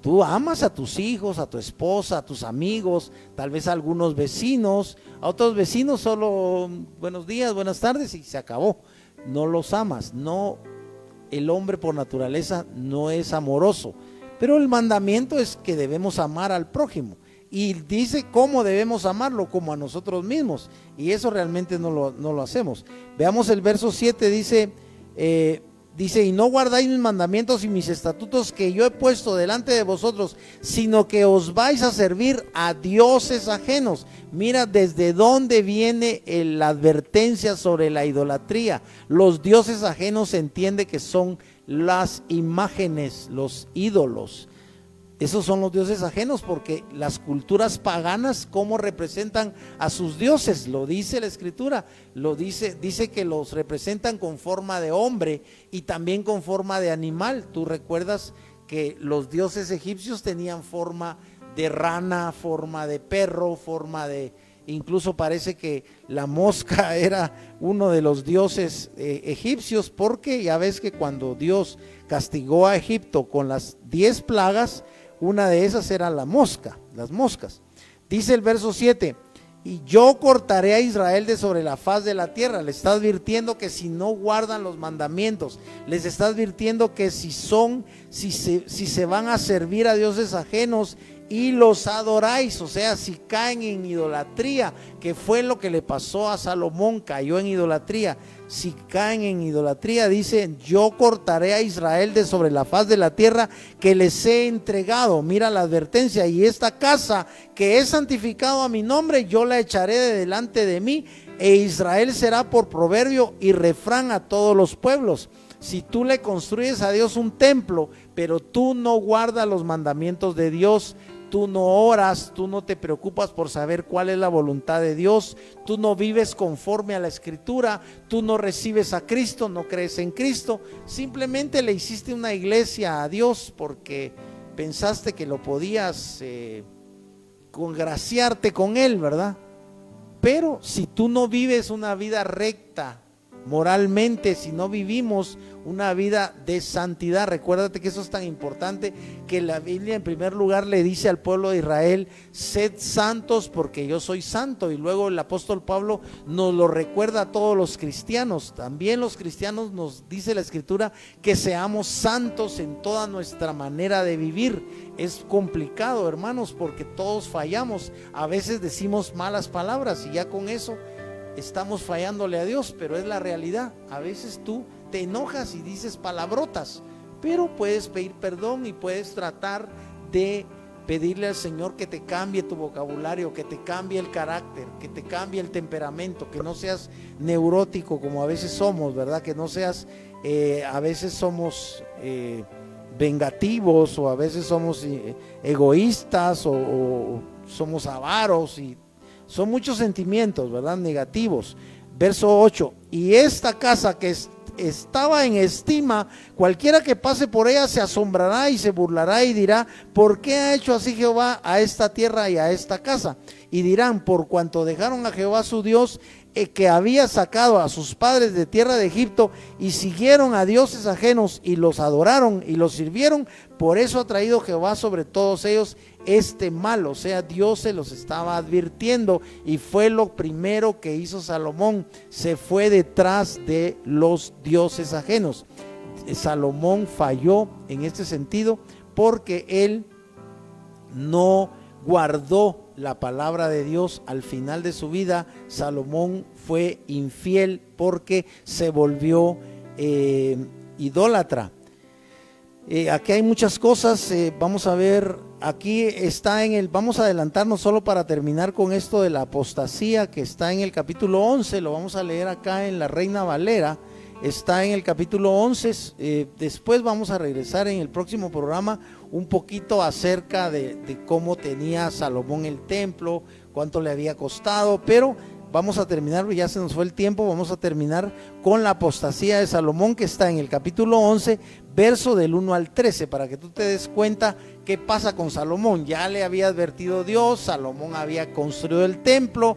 Tú amas a tus hijos, a tu esposa, a tus amigos, tal vez a algunos vecinos. A otros vecinos solo buenos días, buenas tardes, y se acabó. No los amas. No, el hombre por naturaleza no es amoroso. Pero el mandamiento es que debemos amar al prójimo. Y dice cómo debemos amarlo, como a nosotros mismos, y eso realmente no lo hacemos. Veamos el verso 7, dice, y no guardáis mis mandamientos y mis estatutos que yo he puesto delante de vosotros, sino que os vais a servir a dioses ajenos. Mira desde dónde viene la advertencia sobre la idolatría. Los dioses ajenos se entiende que son las imágenes, los ídolos. Esos son los dioses ajenos, porque las culturas paganas, ¿cómo representan a sus dioses? Lo dice la Escritura, dice que los representan con forma de hombre y también con forma de animal. Tú recuerdas que los dioses egipcios tenían forma de rana, forma de perro, incluso parece que la mosca era uno de los dioses egipcios, porque ya ves que cuando Dios castigó a Egipto con las 10 plagas, una de esas era las moscas. Dice el verso 7: y yo cortaré a Israel de sobre la faz de la tierra. Le está advirtiendo que si no guardan los mandamientos, les está advirtiendo que si se van a servir a dioses ajenos y los adoráis, o sea, si caen en idolatría, que fue lo que le pasó a Salomón, cayó en idolatría. Si caen en idolatría, dice: yo cortaré a Israel de sobre la faz de la tierra que les he entregado. Mira la advertencia: y esta casa que he santificado a mi nombre, yo la echaré de delante de mí, e Israel será por proverbio y refrán a todos los pueblos. Si tú le construyes a Dios un templo, pero tú no guardas los mandamientos de Dios, tú no oras, tú no te preocupas por saber cuál es la voluntad de Dios, tú no vives conforme a la Escritura, tú no recibes a Cristo, no crees en Cristo, simplemente le hiciste una iglesia a Dios porque pensaste que lo podías congraciarte con Él, ¿verdad? Pero si tú no vives una vida recta moralmente, si no vivimos una vida de santidad, recuérdate que eso es tan importante, que la Biblia en primer lugar le dice al pueblo de Israel: sed santos porque yo soy santo, y luego el apóstol Pablo nos lo recuerda a todos los cristianos. También los cristianos nos dice la Escritura que seamos santos en toda nuestra manera de vivir. Es complicado, hermanos, porque todos fallamos, a veces decimos malas palabras y ya con eso estamos fallándole a Dios, pero es la realidad. A veces tú te enojas y dices palabrotas, pero puedes pedir perdón y puedes tratar de pedirle al Señor que te cambie tu vocabulario, que te cambie el carácter, que te cambie el temperamento, que no seas neurótico como a veces somos, ¿verdad? Que no seas, a veces somos vengativos, o a veces somos egoístas, o somos avaros, y son muchos sentimientos, ¿verdad? Negativos. Verso 8, y esta casa que estaba en estima, cualquiera que pase por ella se asombrará y se burlará y dirá: ¿por qué ha hecho así Jehová a esta tierra y a esta casa? Y dirán: por cuanto dejaron a Jehová su Dios, que había sacado a sus padres de tierra de Egipto, y siguieron a dioses ajenos y los adoraron y los sirvieron, por eso ha traído Jehová sobre todos ellos este mal. O sea, Dios se los estaba advirtiendo, y fue lo primero que hizo Salomón: se fue detrás de los dioses ajenos. Salomón falló en este sentido porque él no guardó la palabra de Dios. Al final de su vida, Salomón fue infiel porque se volvió idólatra. Aquí hay muchas cosas, vamos a ver, aquí está vamos a adelantarnos solo para terminar con esto de la apostasía, que está en el capítulo 11, lo vamos a leer acá en la Reina Valera, está en el capítulo 11, después vamos a regresar en el próximo programa un poquito acerca de cómo tenía Salomón el templo, cuánto le había costado, pero vamos a terminar, ya se nos fue el tiempo, vamos a terminar con la apostasía de Salomón, que está en el capítulo 11, verso del 1 al 13, para que tú te des cuenta qué pasa con Salomón. Ya le había advertido Dios, Salomón había construido el templo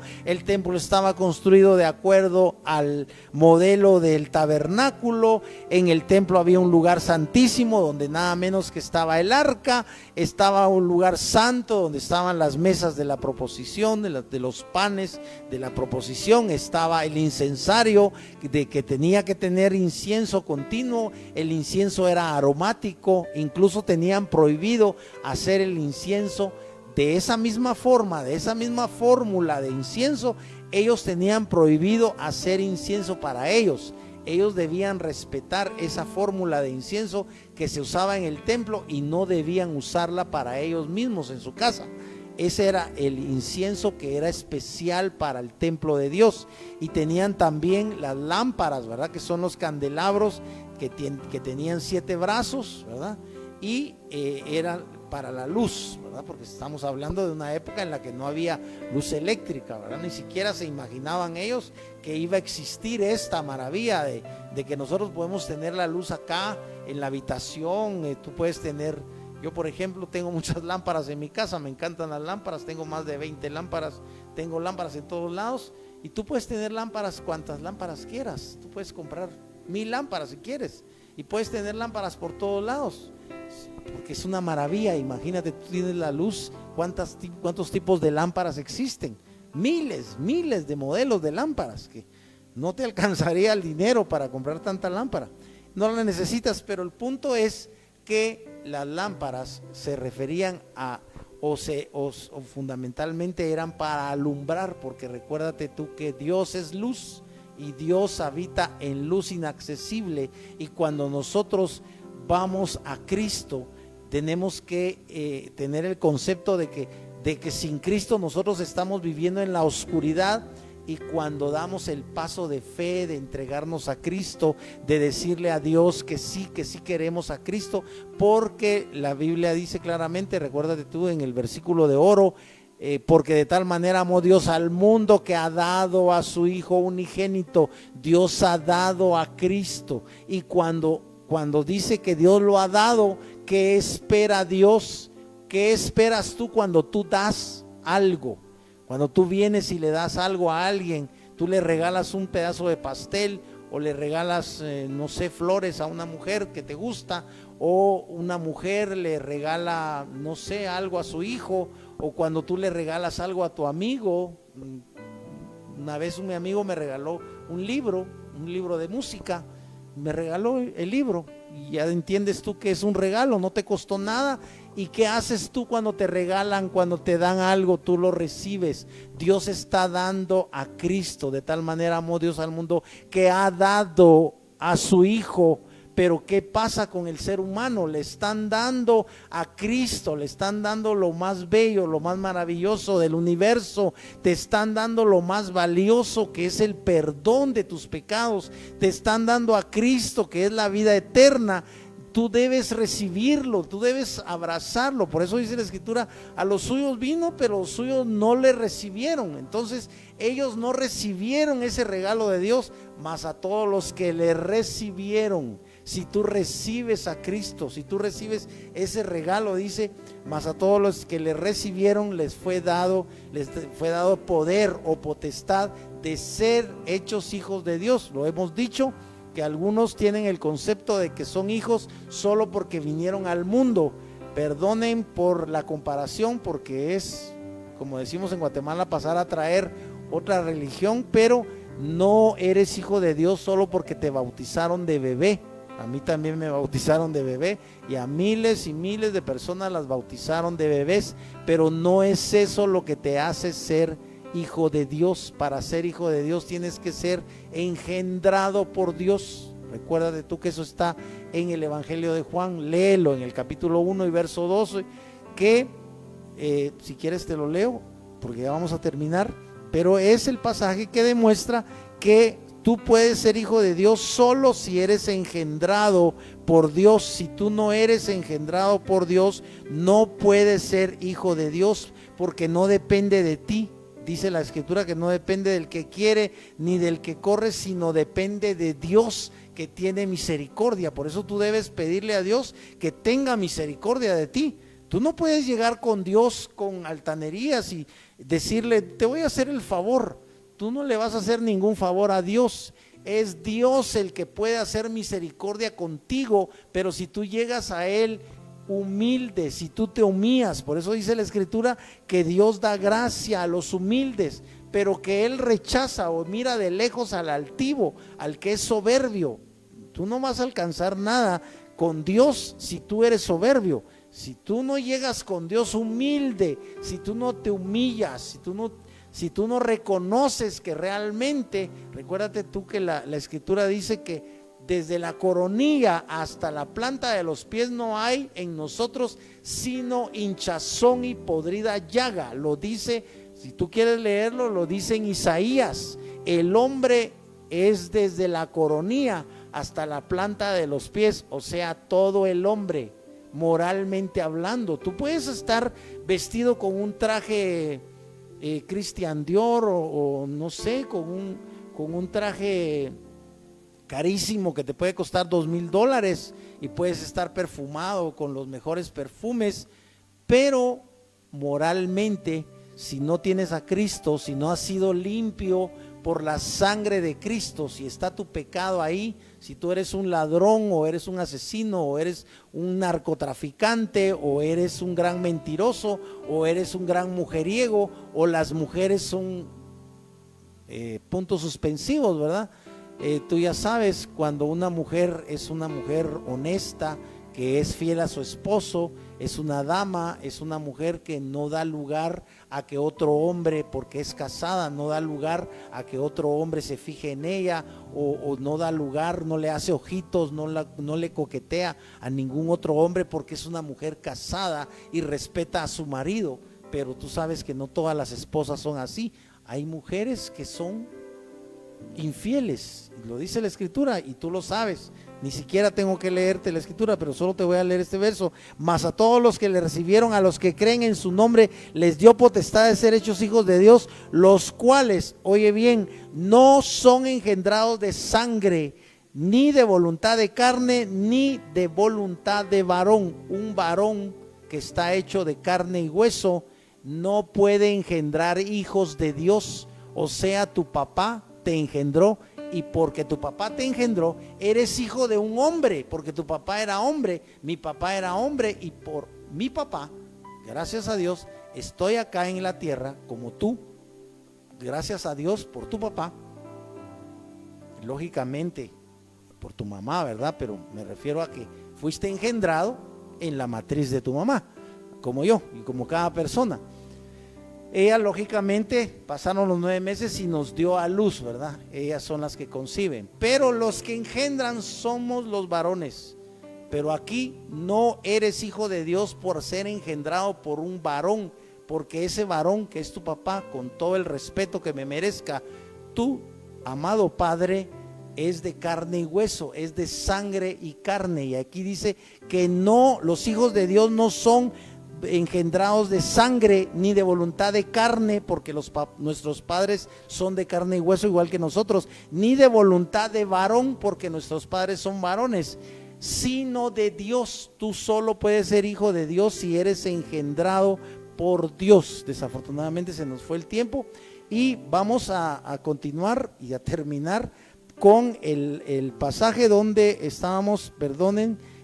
estaba construido de acuerdo al modelo del tabernáculo. En el templo había un lugar santísimo donde nada menos que estaba el arca, estaba un lugar santo donde estaban las mesas de la proposición, de los panes de la proposición, estaba el incensario de que tenía que tener incienso continuo. El incienso era aromático, incluso tenían prohibido hacer el incienso de esa misma forma, de esa misma fórmula de incienso. Ellos tenían prohibido hacer incienso para ellos. Ellos debían respetar esa fórmula de incienso que se usaba en el templo y no debían usarla para ellos mismos en su casa. Ese era el incienso que era especial para el templo de Dios. Y tenían también las lámparas, ¿verdad? Que son los candelabros que tenían 7 brazos, ¿verdad? Y eran para la luz, ¿verdad? Porque estamos hablando de una época en la que no había luz eléctrica, ¿verdad? Ni siquiera se imaginaban ellos que iba a existir esta maravilla de que nosotros podemos tener la luz acá en la habitación. Tú puedes tener, yo por ejemplo tengo muchas lámparas en mi casa, me encantan las lámparas, tengo más de 20 lámparas, tengo lámparas en todos lados, y tú puedes tener lámparas cuantas lámparas quieras. Tú puedes comprar 1000 lámparas si quieres, y puedes tener lámparas por todos lados, porque es una maravilla. Imagínate, tú tienes la luz, cuántos tipos de lámparas existen, miles de modelos de lámparas, que no te alcanzaría el dinero para comprar tanta lámpara, no la necesitas. Pero el punto es que las lámparas se referían a o fundamentalmente eran para alumbrar, porque recuérdate tú que Dios es luz y Dios habita en luz inaccesible, y cuando nosotros vamos a Cristo tenemos que tener el concepto de que sin Cristo nosotros estamos viviendo en la oscuridad. Y cuando damos el paso de fe, de entregarnos a Cristo, de decirle a Dios que sí queremos a Cristo, porque la Biblia dice claramente, recuérdate tú en el versículo de oro, porque de tal manera amó Dios al mundo que ha dado a su Hijo unigénito. Dios ha dado a Cristo, y cuando dice que Dios lo ha dado, ¿qué espera Dios? ¿Qué esperas tú cuando tú das algo? Cuando tú vienes y le das algo a alguien, tú le regalas un pedazo de pastel, o le regalas, no sé, flores a una mujer que te gusta, o una mujer le regala, no sé, algo a su hijo, o cuando tú le regalas algo a tu amigo. Una vez mi amigo me regaló un libro de música, me regaló el libro, y ya entiendes tú que es un regalo, no te costó nada. ¿Y qué haces tú cuando te regalan, cuando te dan algo? Tú lo recibes. Dios está dando a Cristo. De tal manera amó Dios al mundo que ha dado a su Hijo, Pero ¿qué pasa con el ser humano? Le están dando a Cristo, le están dando lo más bello, lo más maravilloso del universo, te están dando lo más valioso, que es el perdón de tus pecados, te están dando a Cristo, que es la vida eterna. Tú debes recibirlo, tú debes abrazarlo. Por eso dice la Escritura, a los suyos vino, pero los suyos no le recibieron. Entonces ellos no recibieron ese regalo de Dios, mas a todos los que le recibieron. Si tú recibes a Cristo, si tú recibes ese regalo, dice, mas a todos los que le recibieron les fue dado poder o potestad de ser hechos hijos de Dios. Lo hemos dicho, que algunos tienen el concepto de que son hijos solo porque vinieron al mundo. Perdonen por la comparación, porque es, como decimos en Guatemala, pasar a traer otra religión, pero no eres hijo de Dios solo porque te bautizaron de bebé. A mí también me bautizaron de bebé y a miles y miles de personas las bautizaron de bebés, pero no es eso lo que te hace ser hijo de Dios. Para ser hijo de Dios tienes que ser engendrado por Dios. Recuérdate tú que eso está en el Evangelio de Juan, léelo en el capítulo 1 y verso 12, que si quieres te lo leo porque ya vamos a terminar, pero es el pasaje que demuestra que tú puedes ser hijo de Dios solo si eres engendrado por Dios. Si tú no eres engendrado por Dios, no puedes ser hijo de Dios, porque no depende de ti. Dice la Escritura que no depende del que quiere ni del que corre, sino depende de Dios, que tiene misericordia. Por eso tú debes pedirle a Dios que tenga misericordia de ti. Tú no puedes llegar con Dios con altanerías y decirle, te voy a hacer el favor. Tú no le vas a hacer ningún favor a Dios. Es Dios el que puede hacer misericordia contigo, pero si tú llegas a Él humilde, si tú te humillas. Por eso dice la Escritura que Dios da gracia a los humildes, pero que Él rechaza o mira de lejos al altivo, al que es soberbio. Tú no vas a alcanzar nada con Dios si tú eres soberbio. Si tú no llegas con Dios humilde, si tú no te humillas, si tú no reconoces que realmente, recuérdate tú que la Escritura dice que desde la coronilla hasta la planta de los pies no hay en nosotros sino hinchazón y podrida llaga. Lo dice, si tú quieres leerlo, lo dice en Isaías. El hombre es desde la coronilla hasta la planta de los pies, o sea, todo el hombre, moralmente hablando. Tú puedes estar vestido con un traje Christian Dior o no sé, con un traje carísimo que te puede costar $2,000 y puedes estar perfumado con los mejores perfumes, pero moralmente, si no tienes a Cristo, si no has sido limpio por la sangre de Cristo, si está tu pecado ahí, si tú eres un ladrón o eres un asesino o eres un narcotraficante o eres un gran mentiroso o eres un gran mujeriego, o las mujeres son puntos suspensivos, ¿verdad? Tú ya sabes, cuando una mujer es una mujer honesta, que es fiel a su esposo, es una dama, es una mujer que no da lugar a que otro hombre, porque es casada, no da lugar a que otro hombre se fije en ella, o no da lugar, no le hace ojitos, no le coquetea a ningún otro hombre, porque es una mujer casada y respeta a su marido. Pero tú sabes que no todas las esposas son así. Hay mujeres que son infieles, lo dice la Escritura y tú lo sabes. Ni siquiera tengo que leerte la Escritura, pero solo te voy a leer este verso. Mas a todos los que le recibieron, a los que creen en su nombre, les dio potestad de ser hechos hijos de Dios, los cuales, oye bien, no son engendrados de sangre, ni de voluntad de carne, ni de voluntad de varón. Un varón que está hecho de carne y hueso no puede engendrar hijos de Dios. O sea, tu papá te engendró, y porque tu papá te engendró, eres hijo de un hombre, porque tu papá era hombre, mi papá era hombre, y por mi papá, gracias a Dios, estoy acá en la tierra como tú. Gracias a Dios por tu papá, lógicamente por tu mamá, ¿verdad? Pero me refiero a que fuiste engendrado en la matriz de tu mamá, como yo y como cada persona. ella lógicamente pasaron los 9 meses y nos dio a luz, ¿verdad? Ellas son las que conciben, pero los que engendran somos los varones. Pero aquí no eres hijo de Dios por ser engendrado por un varón, porque ese varón que es tu papá, con todo el respeto que me merezca, tu amado padre es de carne y hueso, es de sangre y carne. Y aquí dice que no, los hijos de Dios no son engendrados de sangre ni de voluntad de carne, porque nuestros padres son de carne y hueso igual que nosotros, ni de voluntad de varón, porque nuestros padres son varones, sino de Dios. Tú solo puedes ser hijo de Dios si eres engendrado por Dios. Desafortunadamente se nos fue el tiempo y vamos a continuar y a terminar con el pasaje donde estábamos,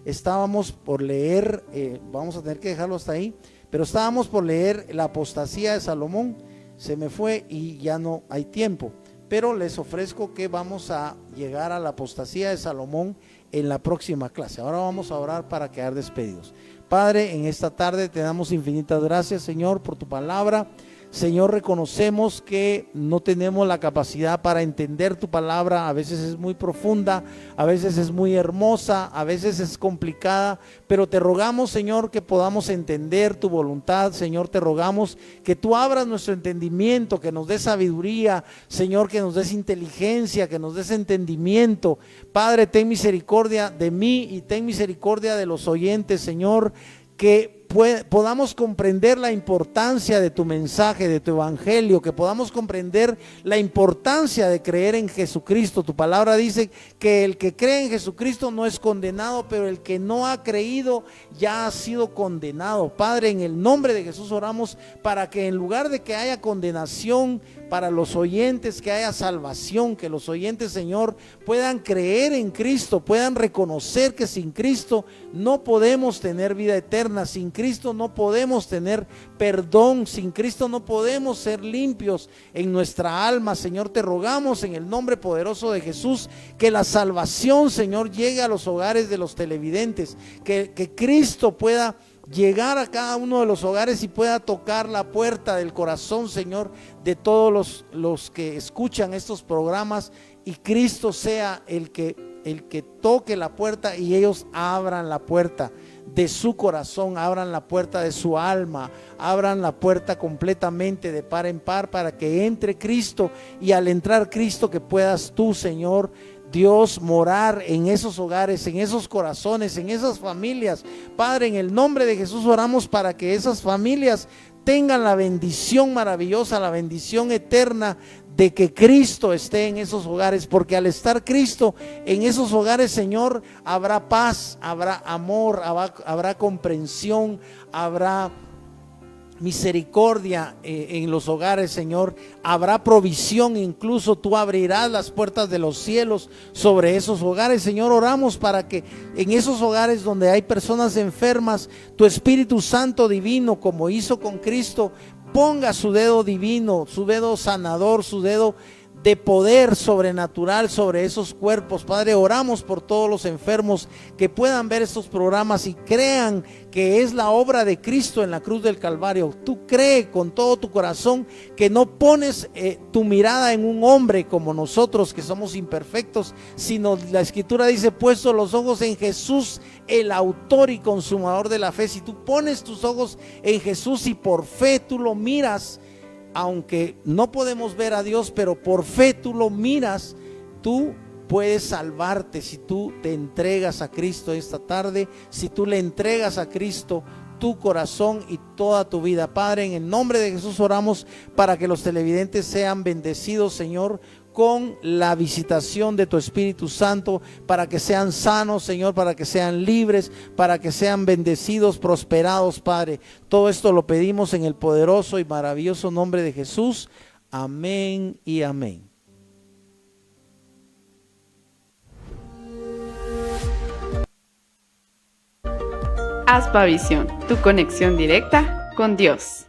estábamos por leer, vamos a tener que dejarlo hasta ahí, pero estábamos por leer la apostasía de Salomón. Se me fue y ya no hay tiempo, pero les ofrezco que vamos a llegar a la apostasía de Salomón en la próxima clase. Ahora vamos a orar para quedar despedidos. Padre, en esta tarde te damos infinitas gracias, Señor, por tu palabra. Señor, reconocemos que no tenemos la capacidad para entender tu palabra. A veces es muy profunda, a veces es muy hermosa, a veces es complicada, pero te rogamos, Señor, que podamos entender tu voluntad. Señor, te rogamos que tú abras nuestro entendimiento, que nos des sabiduría, Señor, que nos des inteligencia, que nos des entendimiento. Padre, ten misericordia de mí y ten misericordia de los oyentes, Señor, que podamos comprender la importancia de tu mensaje, de tu evangelio, que podamos comprender la importancia de creer en Jesucristo. Tu palabra dice que el que cree en Jesucristo no es condenado, pero el que no ha creído ya ha sido condenado. Padre, en el nombre de Jesús oramos para que en lugar de que haya condenación para los oyentes, que haya salvación, que los oyentes, Señor, puedan creer en Cristo, puedan reconocer que sin Cristo no podemos tener vida eterna, sin Cristo no podemos tener perdón, sin Cristo no podemos ser limpios en nuestra alma. Señor, te rogamos en el nombre poderoso de Jesús que la salvación, Señor, llegue a los hogares de los televidentes, que Cristo pueda llegar a cada uno de los hogares y pueda tocar la puerta del corazón, Señor, de todos los que escuchan estos programas, y Cristo sea el que toque la puerta y ellos abran la puerta de su corazón, abran la puerta de su alma, abran la puerta completamente de par en par para que entre Cristo, y al entrar Cristo que puedas tú, Señor Dios, morar en esos hogares, en esos corazones, en esas familias. Padre, en el nombre de Jesús oramos para que esas familias tengan la bendición maravillosa, la bendición eterna de que Cristo esté en esos hogares, porque al estar Cristo en esos hogares, Señor, habrá paz, habrá amor, habrá comprensión, habrá misericordia en los hogares, Señor, habrá provisión, incluso tú abrirás las puertas de los cielos sobre esos hogares. Señor, oramos para que en esos hogares donde hay personas enfermas, tu Espíritu Santo divino, como hizo con Cristo, ponga su dedo divino, su dedo sanador, su dedo de poder sobrenatural sobre esos cuerpos. Padre, oramos por todos los enfermos que puedan ver estos programas y crean que es la obra de Cristo en la cruz del Calvario. Tú cree con todo tu corazón que no pones tu mirada en un hombre como nosotros, que somos imperfectos, sino la Escritura dice: puesto los ojos en Jesús, el autor y consumador de la fe. Si tú pones tus ojos en Jesús y por fe tú lo miras, aunque no podemos ver a Dios, pero por fe tú lo miras, tú puedes salvarte. Si tú te entregas a Cristo esta tarde, si tú le entregas a Cristo tu corazón y toda tu vida. Padre, en el nombre de Jesús oramos para que los televidentes sean bendecidos, Señor, con la visitación de tu Espíritu Santo, para que sean sanos, Señor, para que sean libres, para que sean bendecidos, prosperados, Padre. Todo esto lo pedimos en el poderoso y maravilloso nombre de Jesús. Amén y amén. Aspa Visión, tu conexión directa con Dios.